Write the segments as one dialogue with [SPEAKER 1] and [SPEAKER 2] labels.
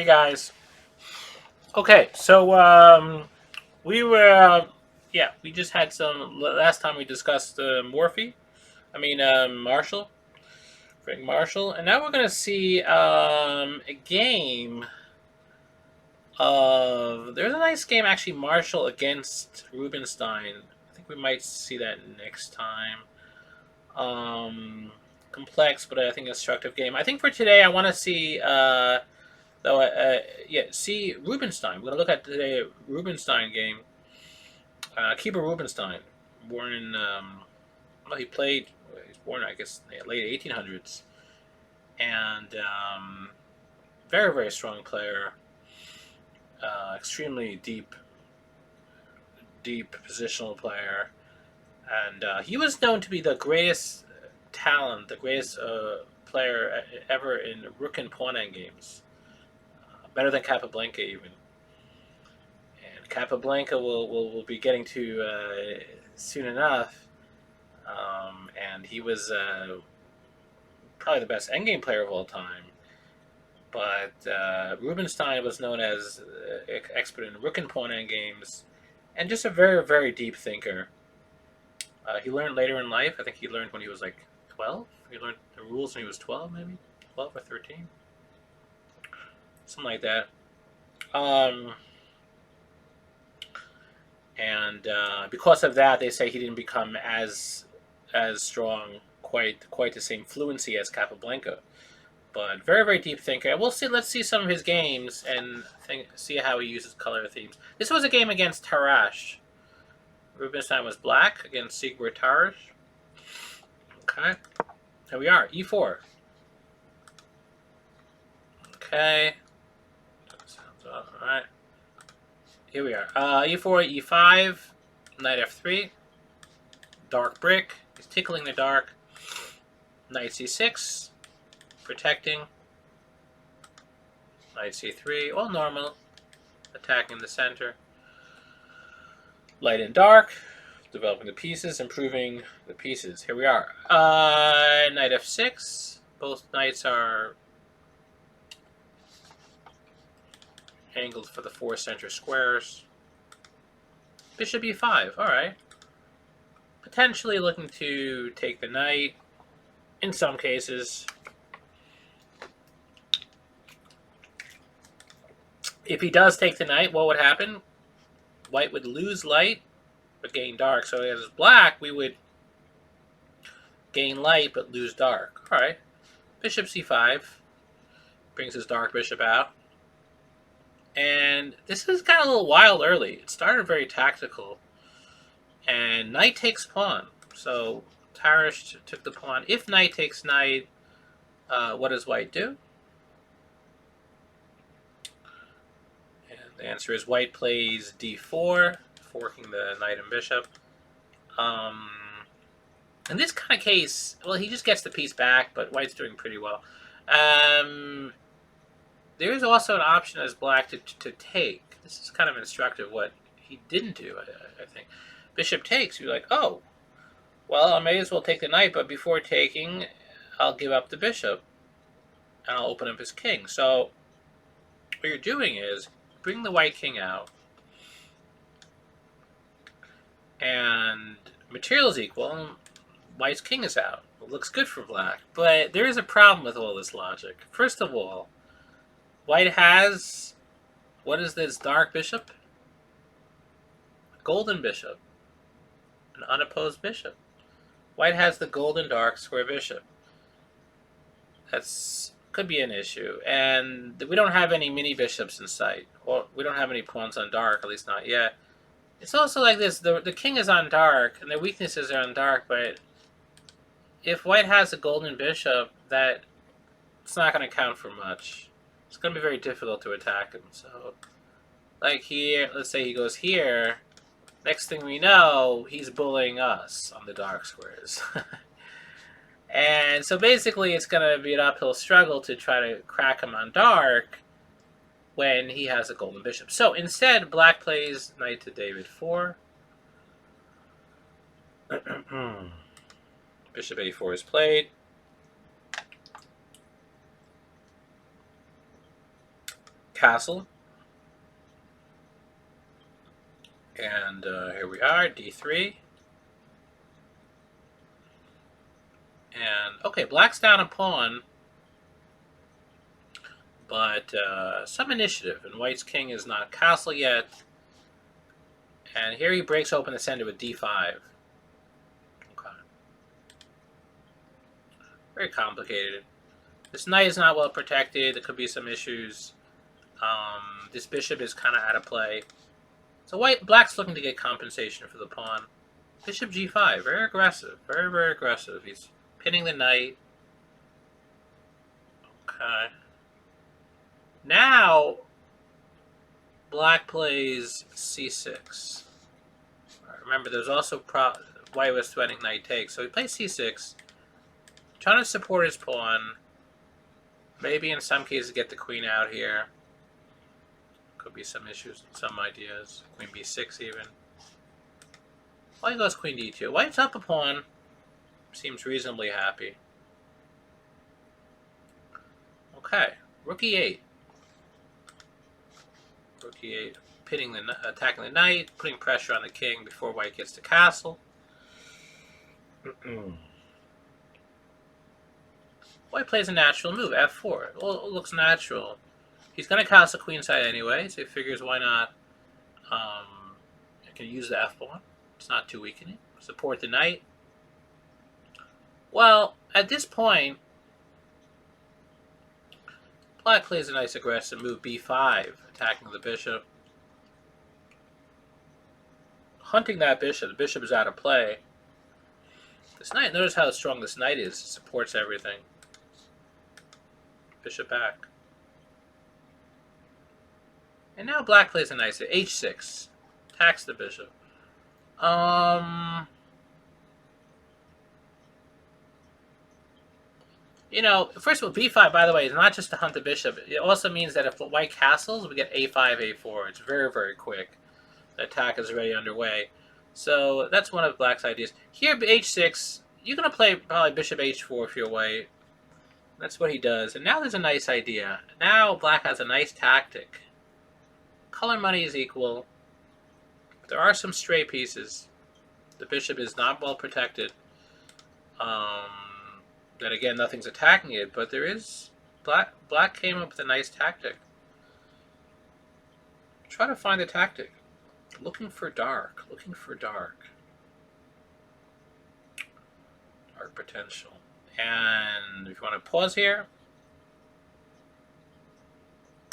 [SPEAKER 1] Hey guys. Okay, so we were we just had some last time we discussed Morphe. Marshall, Frank Marshall, and now we're gonna see a game of. There's a nice game actually, Marshall against Rubenstein. I think we might see that next time. Complex, but I think instructive game. I think for today I want to see. See Rubenstein. We're gonna look at today Rubenstein game. Akiba Rubenstein, born in he played. He's born, I guess, in the late 1800s, and very very strong player. Extremely deep positional player, and he was known to be the greatest talent, the greatest player ever in rook and pawn end games. Better than Capablanca even. And Capablanca will be getting to soon enough. And he was probably the best endgame player of all time. But Rubenstein was known as expert in rook and pawn endgames, and just a very very deep thinker. He learned later in life. I think he learned when he was like 12. He learned the rules when he was 12, maybe 12 or 13, something like that. And because of that, they say he didn't become as strong, quite the same fluency as Capablanca. But very very deep thinker. We'll see. Let's see some of his games and see how he uses color themes. This was a game against Tarash. Rubenstein was black against Siegward Tarash. Okay, here we are. E4. Okay. Sounds all right. Here we are. E4, E5, Knight F3, dark brick. He's tickling the dark. Knight C6, protecting. Knight C3, all normal. Attacking the center. Light and dark, developing the pieces, improving the pieces. Here we are. Knight F6. Both knights are angled for the 4 center squares. Bishop E5. All right. Potentially looking to take the knight in some cases. If he does take the knight, what would happen? White would lose light, but gain dark. So as black, we would gain light, but lose dark. All right. Bishop C5 brings his dark bishop out. And this is kind of a little wild early. It started very tactical. And knight takes pawn. So Tarash took the pawn. If knight takes knight, what does white do? And the answer is white plays d4, forking the knight and bishop. In this kind of case, well, he just gets the piece back, but white's doing pretty well. There is also an option as black to take. This is kind of instructive what he didn't do, I think. Bishop takes. You're like, oh, well, I may as well take the knight, but before taking, I'll give up the bishop, and I'll open up his king. So what you're doing is bring the white king out, and material is equal, white's king is out. It looks good for black, but there is a problem with all this logic. First of all, white has, what is this dark bishop? Golden bishop. An unopposed bishop. White has the golden dark square bishop. That's could be an issue. And we don't have any mini bishops in sight. Or we don't have any pawns on dark, at least not yet. It's also like this, the king is on dark, and their weaknesses are on dark, but if white has a golden bishop, that it's not going to count for much. It's going to be very difficult to attack him. So, like here, let's say he goes here. Next thing we know, he's bullying us on the dark squares. And so basically, it's going to be an uphill struggle to try to crack him on dark when he has a golden bishop. So instead, black plays knight to David 4. Bishop A4 is played. castle. And here we are, d3. And, okay, black's down a pawn. But some initiative. And white's king is not castle yet. And here he breaks open the center with d5. Okay. Very complicated. This knight is not well protected. There could be some issues. This bishop is kind of out of play. So black's looking to get compensation for the pawn. Bishop g5. Very aggressive. Very, very aggressive. He's pinning the knight. Okay. Now, black plays c6. Remember, there's also white was threatening knight takes. So he plays c6, trying to support his pawn. Maybe in some cases get the queen out here. Could be some issues, some ideas. Queen b6 even. White goes queen d2. White's up a pawn. Seems reasonably happy. Okay, rook e8. Rook e8, attacking the knight, putting pressure on the king before white gets to castle. White plays a natural move, f4. It looks natural. He's going to castle queenside anyway, so he figures why not. I can use the f-pawn. It's not too weakening. Support the knight. Well, at this point, black plays a nice aggressive move, b5, attacking the bishop. Hunting that bishop. The bishop is out of play. This knight, notice how strong this knight is. It supports everything. Bishop back. And now black plays a nice h6. Attacks the bishop. You know, first of all, b5, by the way, is not just to hunt the bishop. It also means that if white castles, we get a5, a4. It's very, very quick. The attack is already underway. So that's one of black's ideas. Here, h6, you're going to play probably bishop h4 if you're white. That's what he does. And now there's a nice idea. Now black has a nice tactic. Color money is equal. There are some stray pieces. The bishop is not well protected. Then again, nothing's attacking it, but there is... Black came up with a nice tactic. Try to find a tactic. Looking for dark. Looking for dark. Dark potential. And if you want to pause here.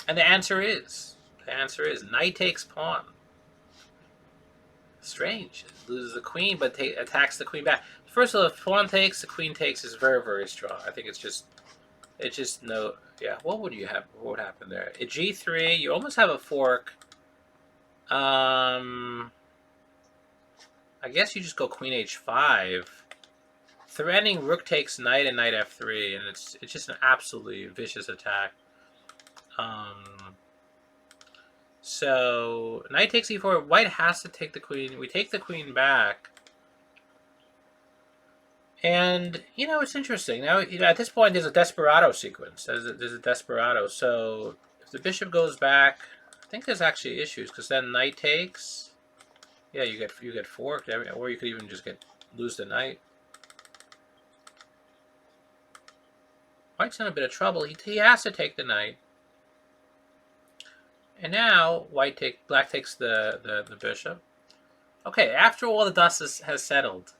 [SPEAKER 1] And the answer is... knight takes pawn. Strange. It loses the queen, but attacks the queen back. First of all, if pawn takes, the queen takes is very, very strong. I think it's just no... Yeah, what would you have? What would happen there? At g3, you almost have a fork. I guess you just go queen h5. Threatening rook takes knight and knight f3, and it's just an absolutely vicious attack. So knight takes e4. White has to take the queen. We take the queen back. And, you know, it's interesting. Now, you know, at this point, there's a desperado sequence. There's a desperado. So if the bishop goes back, I think there's actually issues, because then knight takes. Yeah, you get forked, or you could even just lose the knight. White's in a bit of trouble. He has to take the knight. And now black takes the bishop. Okay, after all the dust has settled,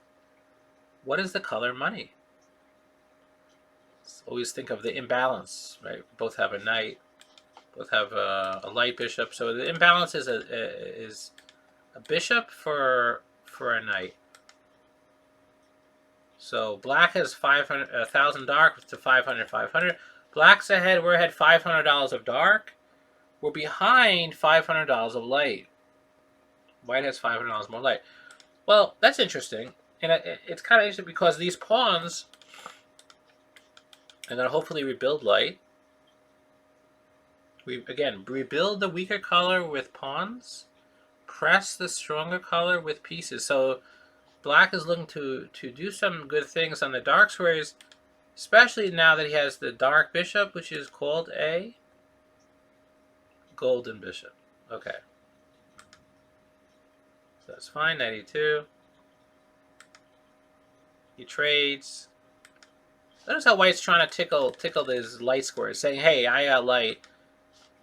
[SPEAKER 1] what is the color money? Always think of the imbalance, right? Both have a knight, both have a light bishop. So the imbalance is a bishop for a knight. So black has 1,000 dark to 500, 500. Black's ahead. We're ahead $500 of dark. We're behind $500 of light. White has $500 more light. Well, that's interesting. And it's kind of interesting because these pawns are going to hopefully rebuild light. We, again, rebuild the weaker color with pawns. Press the stronger color with pieces. So black is looking to do some good things on the dark squares, especially now that he has the dark bishop, which is called a golden bishop. Okay. So that's fine, 92. He trades. Notice how white's trying to tickle his light squares, saying, hey, I got light.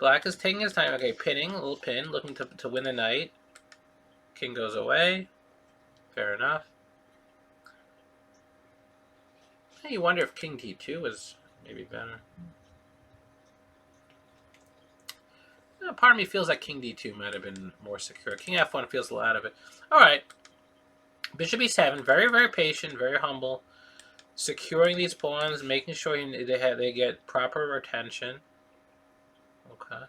[SPEAKER 1] Black is taking his time. Okay, pinning, a little pin, looking to win the knight. King goes away. Fair enough. You wonder if king d2 was maybe better. Part of me feels like king d2 might have been more secure. King f1 feels a lot of it. All right. Bishop e7, very, very patient, very humble. Securing these pawns, making sure they get proper attention. Okay.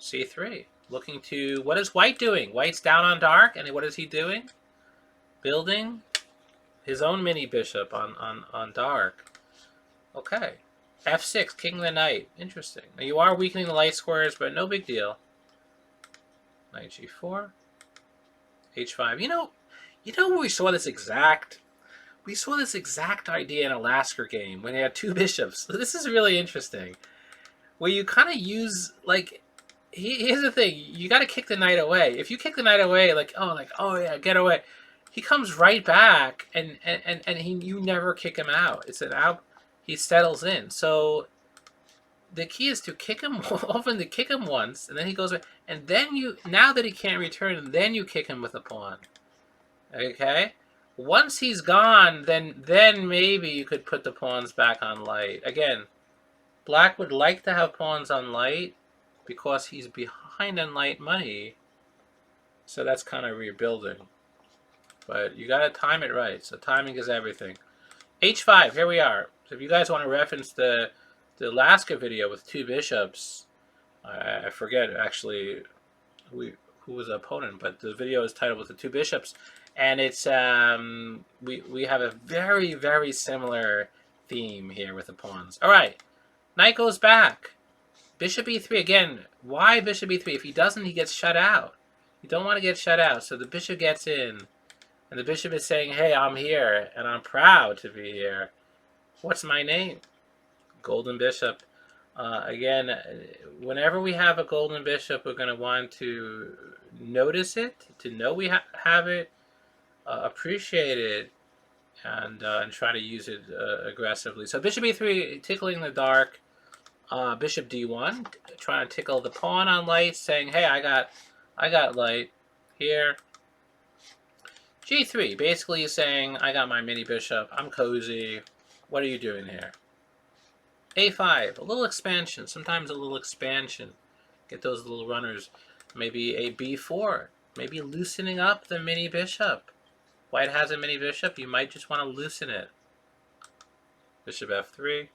[SPEAKER 1] c3. Looking to... What is white doing? White's down on dark, and what is he doing? Building his own mini bishop on dark. Okay. f6, king the knight. Interesting. Now you are weakening the light squares, but no big deal. Knight g4. h5. You know where we saw this exact... We saw this exact idea in a Lasker game when you had two bishops. This is really interesting. Where you kind of use, like... Here's the thing. You got to kick the knight away. If you kick the knight away, oh yeah, get away. He comes right back, and you never kick him out. It's an out... He settles in. So the key is to kick him often, to kick him once, and then he goes away. And then now that he can't return, then you kick him with a pawn. Okay? Once he's gone, then maybe you could put the pawns back on light. Again, black would like to have pawns on light because he's behind on light money. So that's kind of rebuilding. But you got to time it right. So timing is everything. h5, here we are. So if you guys want to reference the Lasker video with two bishops, I forget actually who was the opponent, but the video is titled with the two bishops, and it's we have a very, very similar theme here with the pawns. All right, knight goes back, bishop e3 again. Why bishop e3? If he doesn't, he gets shut out. You don't want to get shut out, so the bishop gets in, and the bishop is saying, "Hey, I'm here, and I'm proud to be here. What's my name?" Golden bishop. Again, whenever we have a golden bishop, we're going to want to notice it, to know we have it, appreciate it, and try to use it aggressively. So bishop e3, tickling the dark. Bishop d1, trying to tickle the pawn on light, saying, "Hey, I got light here." g3, basically saying, "I got my mini bishop. I'm cozy. What are you doing here?" a5, a little expansion. Sometimes a little expansion. Get those little runners. Maybe a b4. Maybe loosening up the mini bishop. White has a mini bishop. You might just want to loosen it. Bishop f3.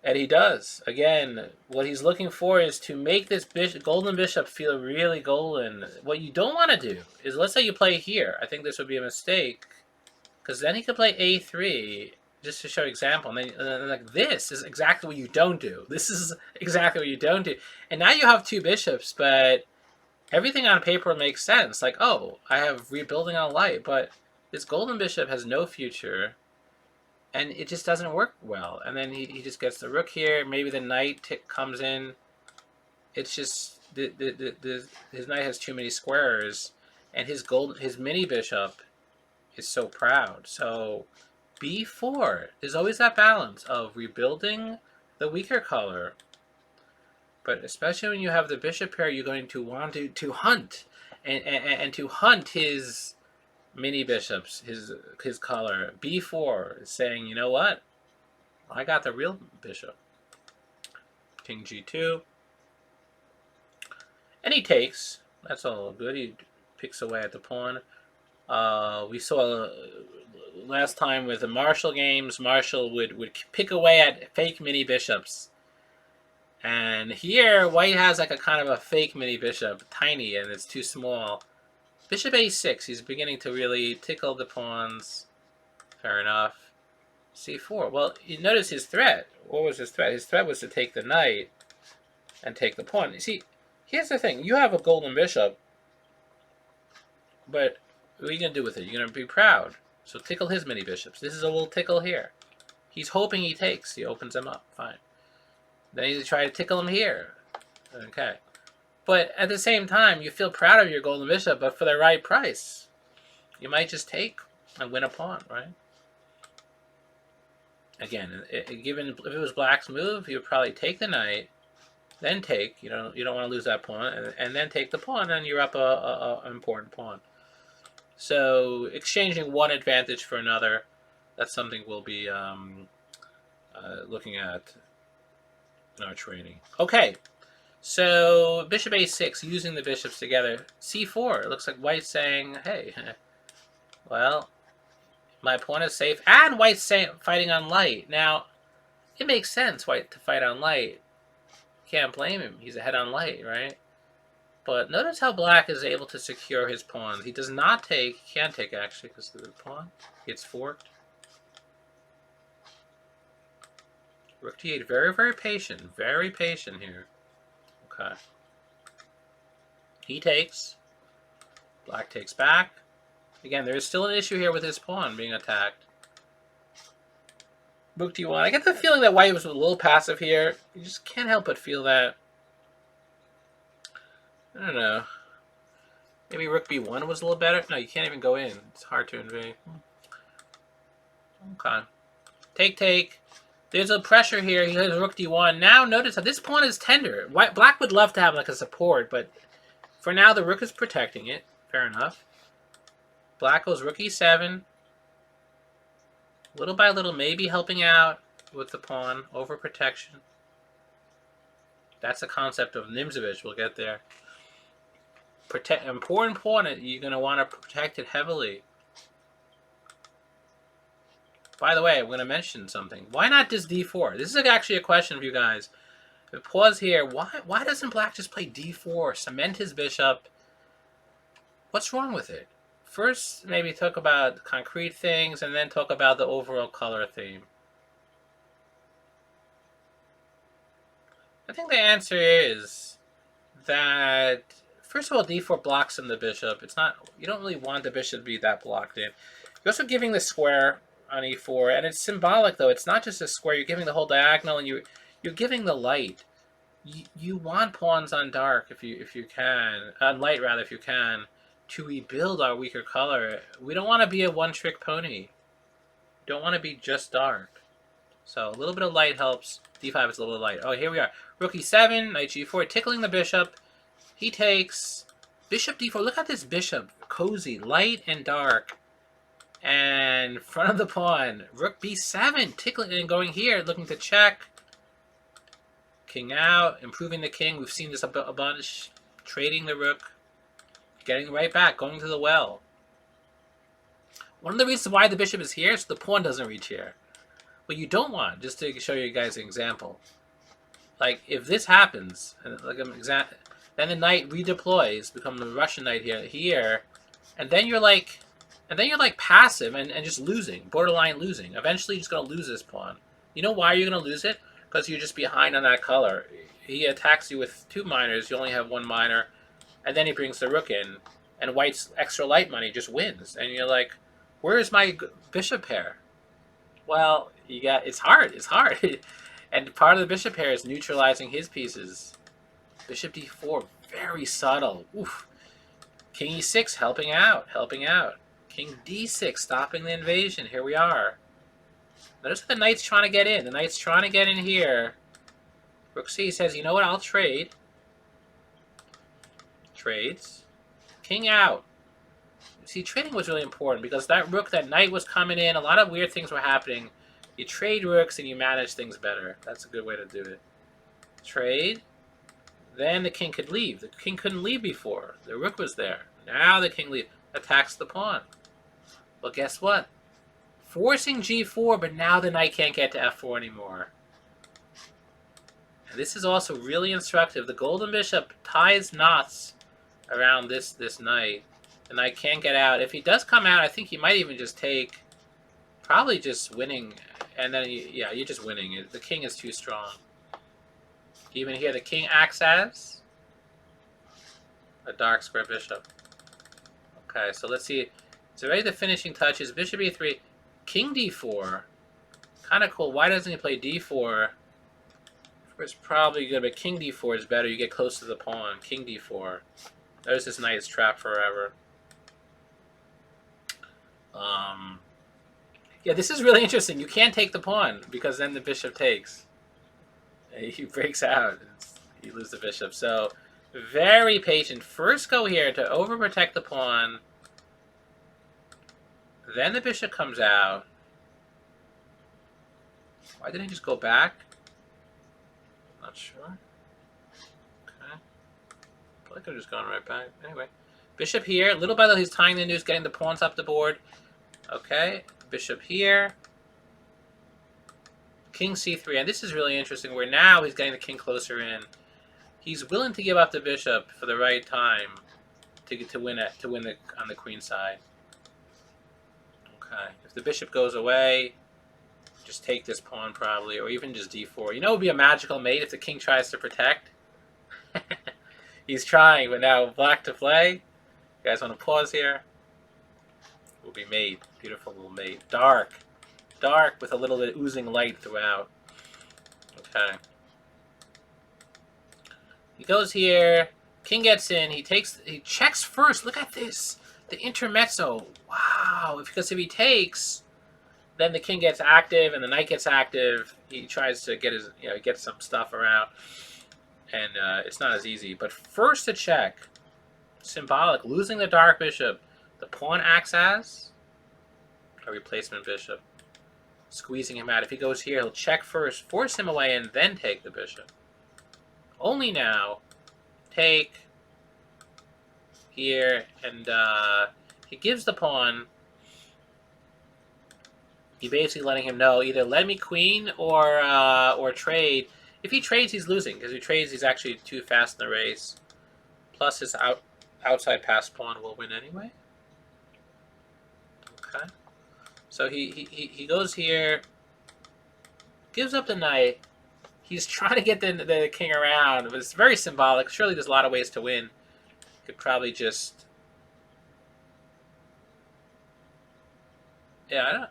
[SPEAKER 1] And he does. Again, what he's looking for is to make this golden bishop feel really golden. What you don't want to do is, let's say you play here. I think this would be a mistake, because then he could play a3 just to show example. And then like, this is exactly what you don't do. This is exactly what you don't do. And now you have two bishops, but everything on paper makes sense. Like, oh, I have rebuilding on light, but this golden bishop has no future. And it just doesn't work well. And then he just gets the rook here. Maybe the knight comes in. It's just his knight has too many squares, and his mini bishop is so proud. So b4 is always that balance of rebuilding the weaker color, but especially when you have the bishop here, you're going to want to hunt and to hunt his mini bishops, his color. b4 is saying, you know what? I got the real bishop. King g2. And he takes. That's all good. He picks away at the pawn. We saw last time with the Marshall games, Marshall would pick away at fake mini bishops. And here, white has like a kind of a fake mini bishop, tiny, and it's too small. Bishop a6, he's beginning to really tickle the pawns. Fair enough. c4. Well, you notice his threat. What was his threat? His threat was to take the knight and take the pawn. You see, here's the thing. You have a golden bishop, but what are you going to do with it? You're going to be proud. So tickle his mini bishops. This is a little tickle here. He's hoping he takes. He opens them up. Fine. Then you try to tickle him here. Okay. But at the same time, you feel proud of your golden bishop, but for the right price, you might just take and win a pawn, right? Again, given if it was black's move, he would probably take the knight, then take. You don't want to lose that pawn, and then take the pawn, and you're up an important pawn. So exchanging one advantage for another, that's something we'll be looking at in our training. Okay, so bishop a6, using the bishops together. c4, it looks like white's saying, hey, well, my pawn is safe, and white's fighting on light. Now, it makes sense, white to fight on light. Can't blame him. He's ahead on light, right? But notice how black is able to secure his pawns. He does not take, he can't take actually, because the pawn gets forked. Rook d8, very, very patient here. Okay. He takes. Black takes back. Again, there is still an issue here with his pawn being attacked. Rook d1. I get the feeling that white was a little passive here. You just can't help but feel that. I don't know. Maybe rook b1 was a little better. No, you can't even go in. It's hard to invade. Okay. Take. There's a pressure here. He has rook d1. Now notice that this pawn is tender. Black would love to have like a support, but for now the rook is protecting it. Fair enough. Black goes rook e7. Little by little, maybe helping out with the pawn, over protection. That's the concept of Nimzovich. We'll get there. Important pawn, you're going to want to protect it heavily. By the way, I'm going to mention something. Why not just d4? This is actually a question for you guys. If pause here, why doesn't black just play d4, cement his bishop? What's wrong with it? First, maybe talk about concrete things, and then talk about the overall color theme. I think the answer is that, first of all, d4 blocks in the bishop. It's not, you don't really want the bishop to be that blocked in. You're also giving the square on e4, and it's symbolic though. It's not just a square. You're giving the whole diagonal, and you're giving the light. You want pawns on dark if you can, on light rather if you can, to rebuild our weaker color. We don't want to be a one-trick pony. We don't want to be just dark. So a little bit of light helps. d5 is a little light. Oh, here we are. Rook e7, knight g4, tickling the bishop. He takes. Bishop d4. Look at this bishop. Cozy, light and dark. And front of the pawn. Rook b7, tickling and going here, looking to check. King out, improving the king. We've seen this a bunch. Trading the rook. Getting right back, going to the well. One of the reasons why the bishop is here is so the pawn doesn't reach here. What you don't want, just to show you guys an example, like if this happens, and like then the knight redeploys, become the Russian knight here, and then you're like passive and just losing, borderline losing. Eventually, you're just gonna lose this pawn. You know why you're gonna lose it? Because you're just behind on that color. He attacks you with 2 minors. You only have 1 minor. And then he brings the rook in, and white's extra light money just wins. And you're like, where is my bishop pair? Well, it's hard. And part of the bishop pair is neutralizing his pieces. Bishop d4, very subtle. Oof. King e6, helping out. King d6, stopping the invasion. Here we are. Notice the knight's trying to get in. The knight's trying to get in here. Rook c says, you know what, I'll trade. Trades. King out. See, trading was really important because that rook, that knight was coming in. A lot of weird things were happening. You trade rooks and you manage things better. That's a good way to do it. Trade. Then the king could leave. The king couldn't leave before. The rook was there. Now the king attacks the pawn. Well, guess what? Forcing g4, but now the knight can't get to f4 anymore. And this is also really instructive. The golden bishop ties knots around this knight. The knight can't get out. If he does come out, I think he might even just take, probably just winning, and then, you're just winning. The king is too strong. Even here, the king acts as a dark square bishop. Okay, so let's see. It's already the finishing touches. Bishop e3, king d4. Kind of cool. Why doesn't he play d4? It's probably good, but king d4 is better. You get close to the pawn. King d4. There's this knight is trapped forever. Yeah, this is really interesting. You can't take the pawn because then the bishop takes. He breaks out. You lose the bishop. So very patient. First go here to overprotect the pawn. Then the bishop comes out. Why didn't he just go back? Not sure. Okay. I could have just gone right back. Anyway. Bishop here. Little by little, he's tying the noose, getting the pawns up the board. Okay. Bishop here. King c3. And this is really interesting, where now he's getting the king closer in. He's willing to give up the bishop for the right time to win on the queen side. Okay. If the bishop goes away, just take this pawn probably, or even just d4. You know, it would be a magical mate if the king tries to protect. He's trying, but now black to play. You guys want to pause here? Will be mate. Beautiful little mate. Dark. Dark with a little bit oozing light throughout. Okay. He goes here. King gets in. He checks first. Look at this. The intermezzo. Wow. Because if he takes, then the king gets active and the knight gets active. He tries to get his, get some stuff around. And it's not as easy. But first to check. Symbolic. Losing the dark bishop. The pawn acts as a replacement bishop. Squeezing him out. If he goes here, he'll check first, force him away, and then take the bishop. Only now, take here, and he gives the pawn. He basically letting him know, either let me queen or trade. If he trades, he's losing, because if he trades, he's actually too fast in the race. Plus his outside pass pawn will win anyway. Okay. So he goes here, gives up the knight. He's trying to get the king around, but it's very symbolic. Surely there's a lot of ways to win. Could probably just... Yeah,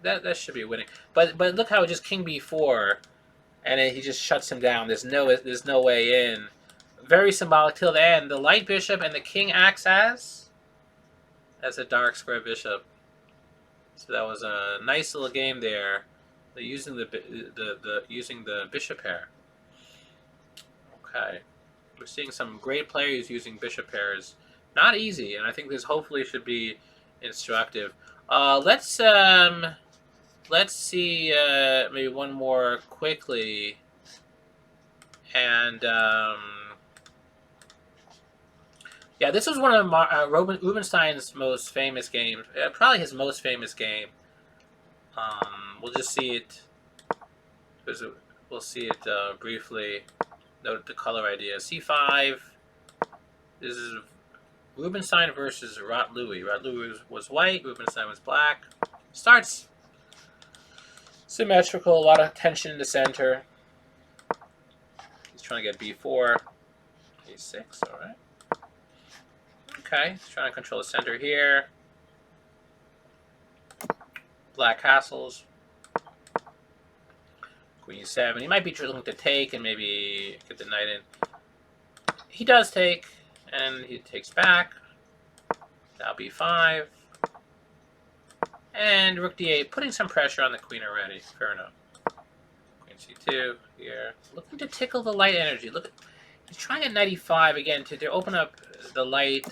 [SPEAKER 1] that should be winning. But look how just king b4, and he just shuts him down. There's no way in. Very symbolic till the end. The light bishop and the king acts as a dark square bishop. So that was a nice little game there. Using the bishop pair. Okay, we're seeing some great players using bishop pairs. Not easy, and I think this hopefully should be instructive. Let's see maybe one more quickly, and yeah, this was one of Rubenstein's most famous games. Probably his most famous game. We'll just see it. We'll see it briefly. Note the color idea. C5. This is Rubenstein versus Rot-Louis. Rot-Louis was white. Rubenstein was black. Starts symmetrical. A lot of tension in the center. He's trying to get b4. a6. All right. Okay. He's trying to control the center here. Black castles. Queen e7. He might be looking to take and maybe get the knight in. He does take, and he takes back. Now b5. And rook d8, putting some pressure on the queen already. Fair enough. Queen c2 here. Looking to tickle the light energy. Look at, he's trying at knight e5 again to open up the light.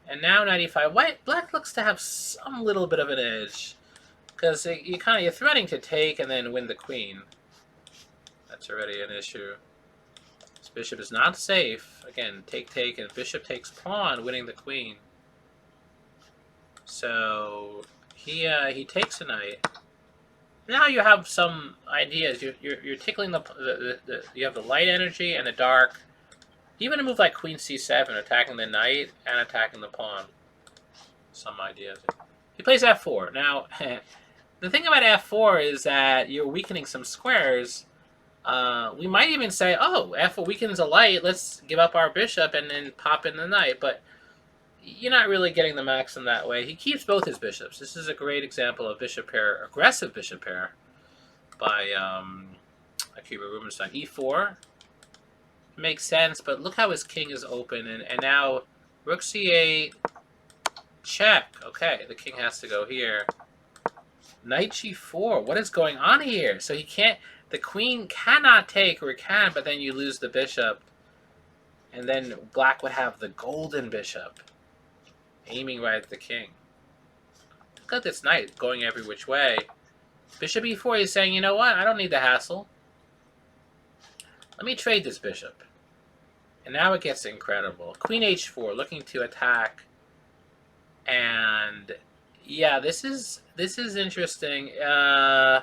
[SPEAKER 1] And now knight e5. Black looks to have some little bit of an edge. Because you're threatening to take and then win the queen. That's already an issue. This bishop is not safe. Again, take, and bishop takes pawn, winning the queen. So he takes a knight. Now you have some ideas. You're tickling you have the light energy and the dark. Even a move like queen c7, attacking the knight and attacking the pawn. Some ideas. He plays f4. Now, the thing about f4 is that you're weakening some squares. We might even say, oh, f4 weakens a light, let's give up our bishop and then pop in the knight. But you're not really getting the maxim that way. He keeps both his bishops. This is a great example of bishop pair, aggressive bishop pair by Akiba Rubenstein. E4 makes sense, but look how his king is open, and now rook c8, check. Okay, the king has to go here. Knight g4. What is going on here? So he can't. The queen cannot take, or it can, but then you lose the bishop, and then black would have the golden bishop, aiming right at the king. Look at this knight going every which way. Bishop e4. He's saying, you know what? I don't need the hassle. Let me trade this bishop. And now it gets incredible. Queen h4, looking to attack. And yeah, this is interesting. G3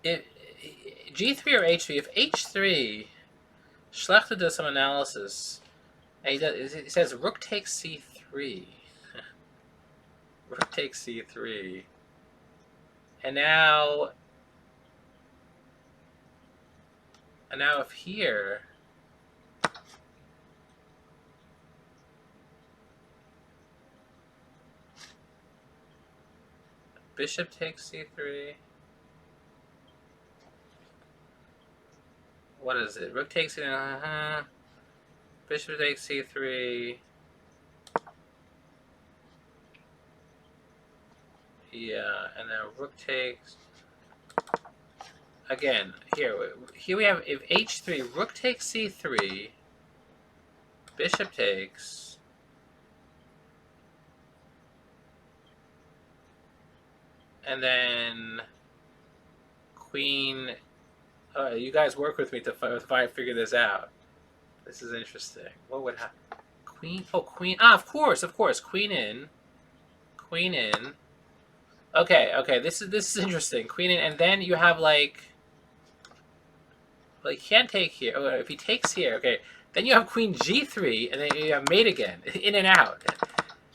[SPEAKER 1] or h3. If h3, Schlechter does some analysis. And he says rook takes c3. Rook takes c3. And now if here, bishop takes c3. What is it? Rook takes c3. Bishop takes c3. Yeah, and then rook takes. Again, here we have, if h3, rook takes c3, bishop takes, and then queen. You guys work with me to figure this out. This is interesting. What would happen? Queen. Oh, queen. Ah, of course. Queen in. Queen in. Okay. This is interesting. Queen in, and then you have like. Well, he can't take here. Oh, if he takes here, okay. Then you have queen g3, and then you have mate again, in and out.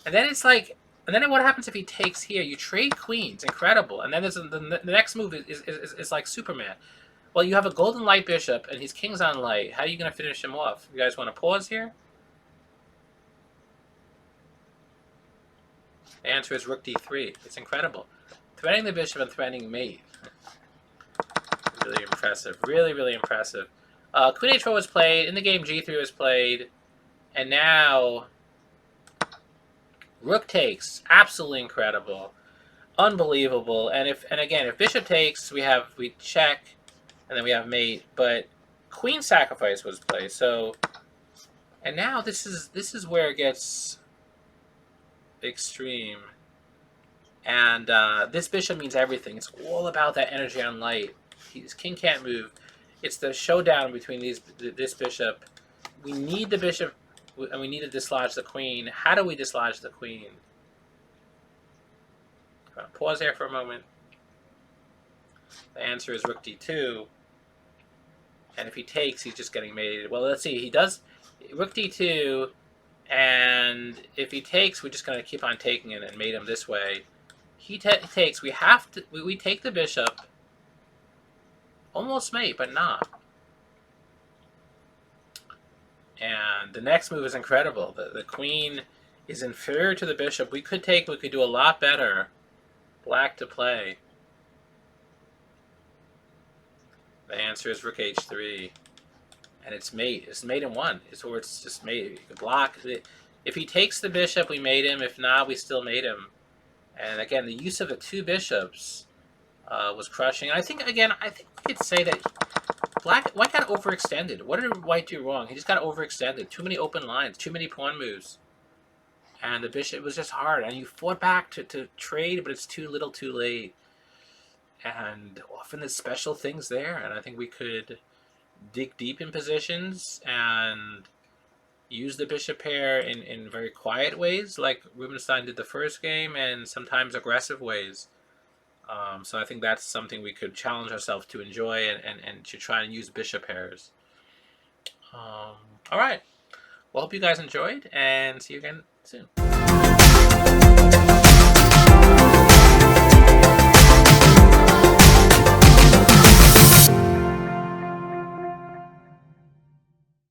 [SPEAKER 1] And then it's like, and then what happens if he takes here? You trade queens, incredible. And then there's the next move is like Superman. Well, you have a golden light bishop, and he's king's on light. How are you going to finish him off? You guys want to pause here? The answer is rook d3. It's incredible. Threatening the bishop and threatening mate. Really impressive. Really impressive. Queen h4 was played. In the game, g3 was played. And now, rook takes. Absolutely incredible. Unbelievable. And again, if bishop takes, we check, and then we have mate. But queen sacrifice was played. So, and now this is where it gets extreme. And this bishop means everything. It's all about that energy on light. His king can't move. It's the showdown between this bishop. We need the bishop, and we need to dislodge the queen. How do we dislodge the queen? Pause there for a moment. The answer is rook d2. And if he takes, he's just getting mated. Well, let's see. He does rook d2, and if he takes, we're just going to keep on taking it and mate him this way. He takes. We have to. We take the bishop. Almost mate, but not. And the next move is incredible. The queen is inferior to the bishop. We could do a lot better. Black to play. The answer is rook h3. And it's mate. It's mate in one. It's just mate. You can block. If he takes the bishop, we mate him. If not, we still mate him. And again, the use of the two bishops was crushing. And I think we could say that white got overextended. What did white do wrong? He just got overextended. Too many open lines. Too many pawn moves. And the bishop was just hard. And you fought back to trade, but it's too little too late. And often there's special things there. And I think we could dig deep in positions and use the bishop pair in very quiet ways, like Rubenstein did the first game, and sometimes aggressive ways. So I think that's something we could challenge ourselves to enjoy and to try and use bishop pairs. All right. Well, hope you guys enjoyed, and see you again soon.